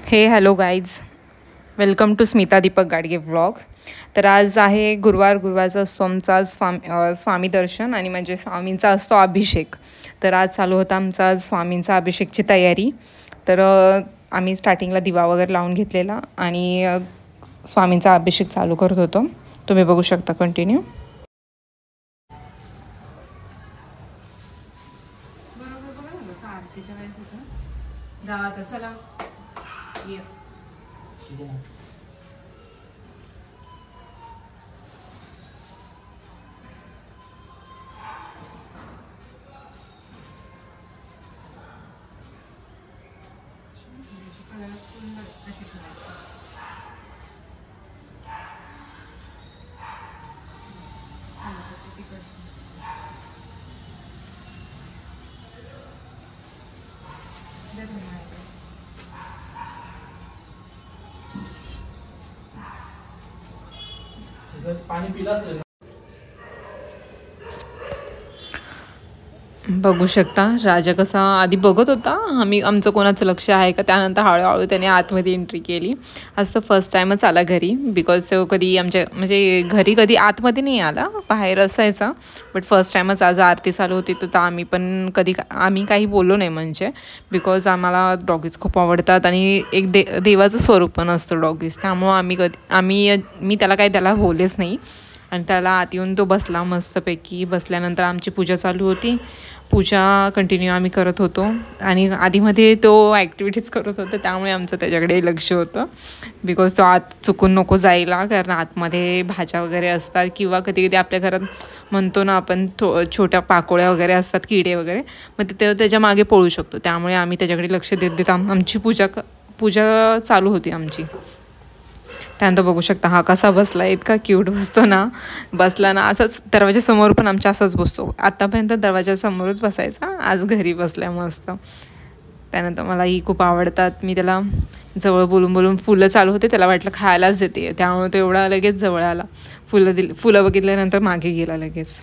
हे hello guys, welcome to Smita Deepak Gadge vlog. तर आज आहे गुरुवारचा असतो आमचा आज स्वामी दर्शन आणि म्हणजे स्वामींचा असतो अभिषेक. तर आज चालू होता आमचा स्वामींचा अभिषेकची तयारी. तर आम्ही स्टार्टिंगला दिवा वगैरे लावून घेतलेला आणि स्वामींचा अभिषेक चालू करत होतो. तुम्ही बघू शकता कंटिन्यू. चला पाणी पिलास. बघू शकता राजा कसा आधी बघत होता आमचं कोणाचं लक्ष आहे का. त्यानंतर हळूहळू त्याने आतमध्ये एंट्री केली. आज तो फर्स्ट टाईमच आला घरी, बिकॉज तो कधी आमच्या म्हणजे घरी कधी आतमध्ये नाही आला, बाहेर असायचा. बट फर्स्ट टाईमच आज आरती चालू होती तर आम्ही काही बोललो नाही, म्हणजे बिकॉज आम्हाला डॉगीज खूप आवडतात आणि एक देवाचं स्वरूप पण असतं डॉगीज. त्यामुळं मी त्याला बोललेच नाही. आणि त्याला आत येऊन तो बसला मस्तपैकी. बसल्यानंतर आमची पूजा चालू होती. पूजा कंटिन्यू आम्ही करत होतो आणि आधीमध्ये तो ॲक्टिव्हिटीज करत होता, त्यामुळे आमचं त्याच्याकडे लक्ष होतं. बिकॉज तो आत चुकून नको जायला, कारण आतमध्ये भाज्या वगैरे असतात किंवा कधी कधी आपल्या घरात म्हणतो ना आपण छोट्या पाकोळ्या वगैरे असतात, किडे वगैरे, मग ते त्याच्या मागे पळू शकतो. त्यामुळे आम्ही त्याच्याकडे लक्ष देत आमची पूजा चालू होती आमची. त्यानंतर बघू शकता हा कसा बसला, इतका क्यूट बसतो ना. बसला ना असंच दरवाजासमोर पण आमच्या असंच बसतो. आत्तापर्यंत दरवाजासमोरच बसायचा, आज घरी बसल्या मस्त. त्यानंतर मलाही खूप आवडतात. मी त्याला जवळ बोलून फुलं चालू होते, त्याला वाटलं खायलाच देते, त्यामुळे तो एवढा लगेच जवळ आला. फुलं बघितल्यानंतर मागे गेला लगेच.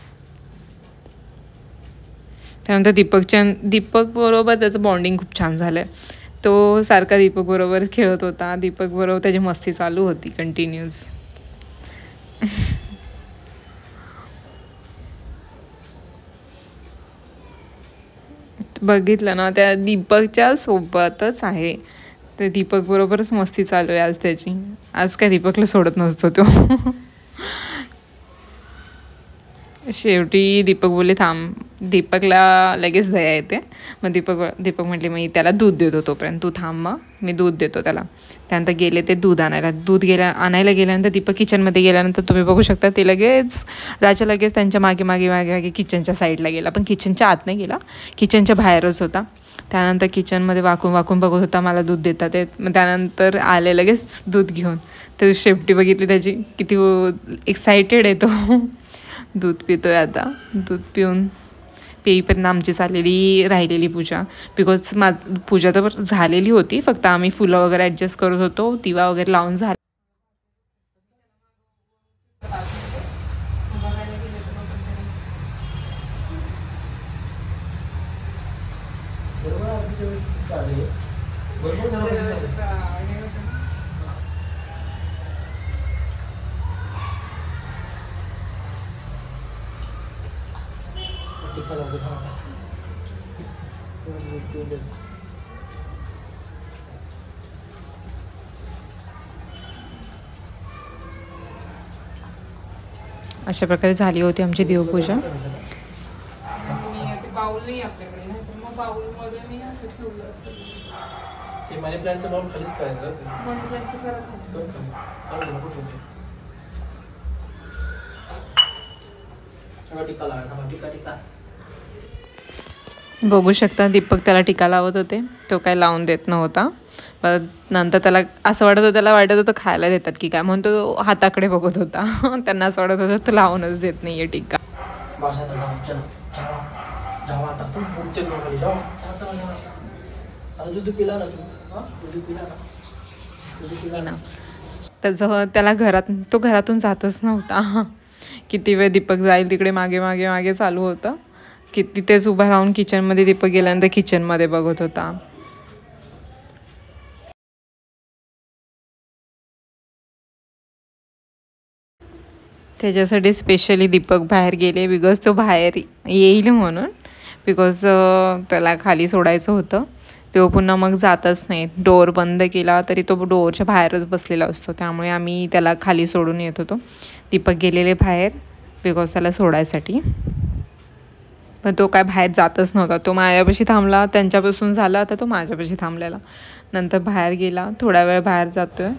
त्यानंतर दीपक बरोबर त्याचं बॉन्डिंग खूप छान झालं आहे. तो सारखा दीपक बरोबर खेळत होता. दीपक बरोबर त्याची मस्ती चालू होती कंटिन्यूज. बघितलं ना, त्या दीपकच्या सोबतच आहे. ते दीपक बरोबरच मस्ती चालू आहे आज त्याची. आज काय दीपकला सोडत नसतो तो. शेवटी दीपक बोलले थांब. दीपकला लगेच दया येते. मग दीपक म्हटले मी त्याला दूध देतो, तोपर्यंत तू थांब, मग मी दूध देतो त्याला. त्यानंतर गेले ते दूध आणायला. आणायला गेल्यानंतर दीपक किचनमध्ये गेल्यानंतर तुम्ही बघू शकता ते राजा लगेच त्यांच्या मागे किचनच्या साईडला गेला. पण किचनच्या आत नाही गेला, किचनच्या बाहेरच होता. त्यानंतर किचनमध्ये वाकून बघत होता मला दूध देतात ते. मग त्यानंतर आले लगेच दूध घेऊन. तर शेपटी बघितली त्याची, किती एक्सायटेड आहे तो. दूध पितोय आता. दूध पेईपर्यंत आमची राहिलेली पूजा. बिकॉज पूजा तर झालेली होती, फक्त आम्ही फुलं वगैरे ॲडजस्ट करत होतो. दिवा वगैरे लावून झाला. अशा प्रकारे झाली होती आमची देवपूजा. बाऊल नाही आपल्याकडे, मग बाऊलमध्ये मी असं ठेवलं असतं. ते मनी प्लांटचं बाऊल खालीच करायचं. मनी प्लांटचं बघू शकता दीपक त्याला टीका लावत होते. तो काय लावून देत नव्हता. नंतर त्याला असं वाटत होतं खायला देतात की काय, म्हणून तो हाताकडे बघत होता. त्यांना असं वाटत होतं तो लावूनच देत नाहीये टीका. त्याला घरातून जातच नव्हता. किती वेळ दीपक जाईल तिकडे मागे चालू होतं. की तिथेच उभा राहून किचनमध्ये दीपक गेल्यानंतर किचनमध्ये बघत होता. त्याच्यासाठी स्पेशली दीपक बाहेर गेले बिकॉज तो बाहेर येईल म्हणून, बिकॉज त्याला खाली सोडायचं होतं. तो पुन्हा मग जातच नाही. डोअर बंद केला तरी तो डोअरच्या बाहेरच बसलेला असतो, त्यामुळे आम्ही त्याला खाली सोडून येत होतो. दीपक गेलेले बाहेर बिकॉज त्याला सोडायसाठी, पण तो काय बाहेर जातच नव्हता. तो माझ्यापाशी थांबला, त्यांच्यापासून झाला, आता तो माझ्यापाशी थांबलेला. नंतर बाहेर गेला, थोडा वेळ बाहेर जातोय.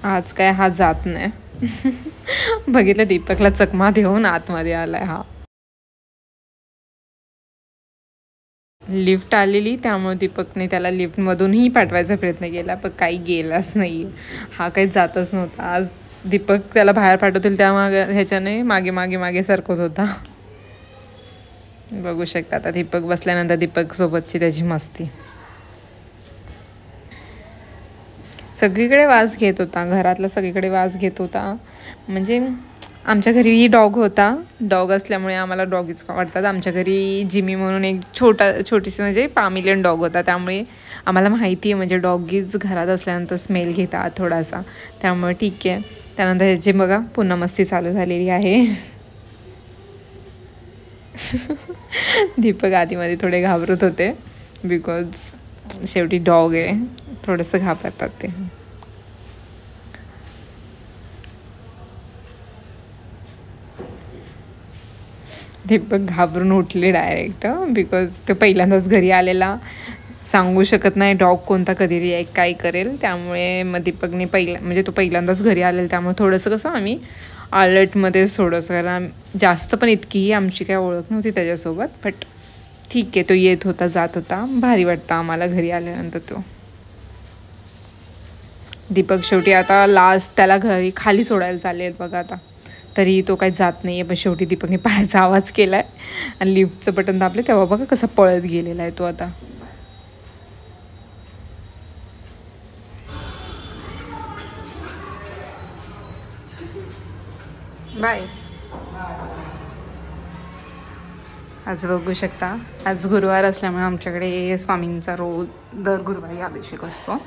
आज काय हा जात नाही. बघितलं दीपकला चकमा देऊन आतमध्ये आलाय हा. लिफ्ट आलेली, त्यामुळे दीपकने त्याला लिफ्टमधूनही पाठवायचा प्रयत्न केला, पण काही गेलाच नाही. हा काही जातच नव्हता. आज दीपक त्याला बाहेर पाठवतील त्या ह्याच्याने मागे मागे मागे सरकत होता. बघू शकता आता दीपक बसल्यानंतर दीपक सोबतची त्याची मस्ती. सगळीकडे वास घेत होता, घरातला सगळीकडे वास घेत होता. म्हणजे आमच्या घरीही डॉग होता. डॉग असल्यामुळे आम्हाला डॉगीच आवडतात. आमच्या घरी जिमी म्हणून एक छोटीशी म्हणजे पामिलियन डॉग होता, त्यामुळे आम्हाला माहिती आहे म्हणजे डॉगीज घरात असल्यानंतर स्मेल घेतात थोडासा, त्यामुळे ठीक आहे. त्यानंतर ह्याची बघा पुन्हा मस्ती चालू झालेली आहे. दीपक आधीमध्ये थोडे घाबरत होते बिकॉज शेवटी डॉग आहे, थोडंसं घाबरतात ते. दीपक घाबरून उठले डायरेक्ट बिकॉज तो पहिल्यांदाच घरी आलेला. सांगू शकत नाही डॉग कोणता कधी रिॲक्ट काय करेल, त्यामुळे मग दीपकने म्हणजे तो पहिल्यांदाच घरी आलेला, त्यामुळे थोडंसं कसं आम्ही अलर्टमध्ये थोडंसं, कारण जास्त पण इतकीही आमची काय ओळख नव्हती त्याच्यासोबत. बट ठीक आहे, तो येत होता जात होता, भारी वाटतं आम्हाला घरी आल्यानंतर. तो दीपक शेवटी आता लास्ट त्याला घरी खाली सोडायला चालले बघा आता, तरी तो काही जात नाही आहे. पण शेवटी दीपकने पायाचा आवाज केला आहे आणि लिफ्टचं बटन दाबले, तेव्हा बघा कसा पळत गेलेला आहे तो आता. बाय. आज बघू शकता, आज गुरुवार असल्यामुळे आमच्याकडे स्वामींचा रोज दर गुरुवारी अभिषेक असतो.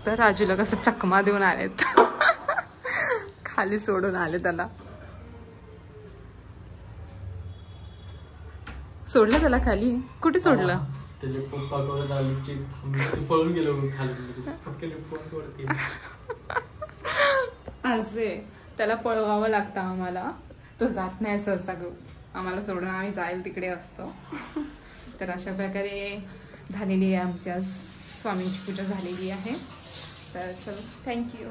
तर राजूला कसं चकमा देऊन आलेत. खाली सोडून आले त्याला. सोडलं त्याला खाली? कुठे सोडलं? असे त्याला पळवावं लागतं आम्हाला, तो जात नाही सहसा आम्हाला सोडून, आम्ही जाईल तिकडे असतो. तर अशा प्रकारे झालेली आहे आमची आज स्वामींची पूजा झालेली आहे. तर चलो, थँक्यू.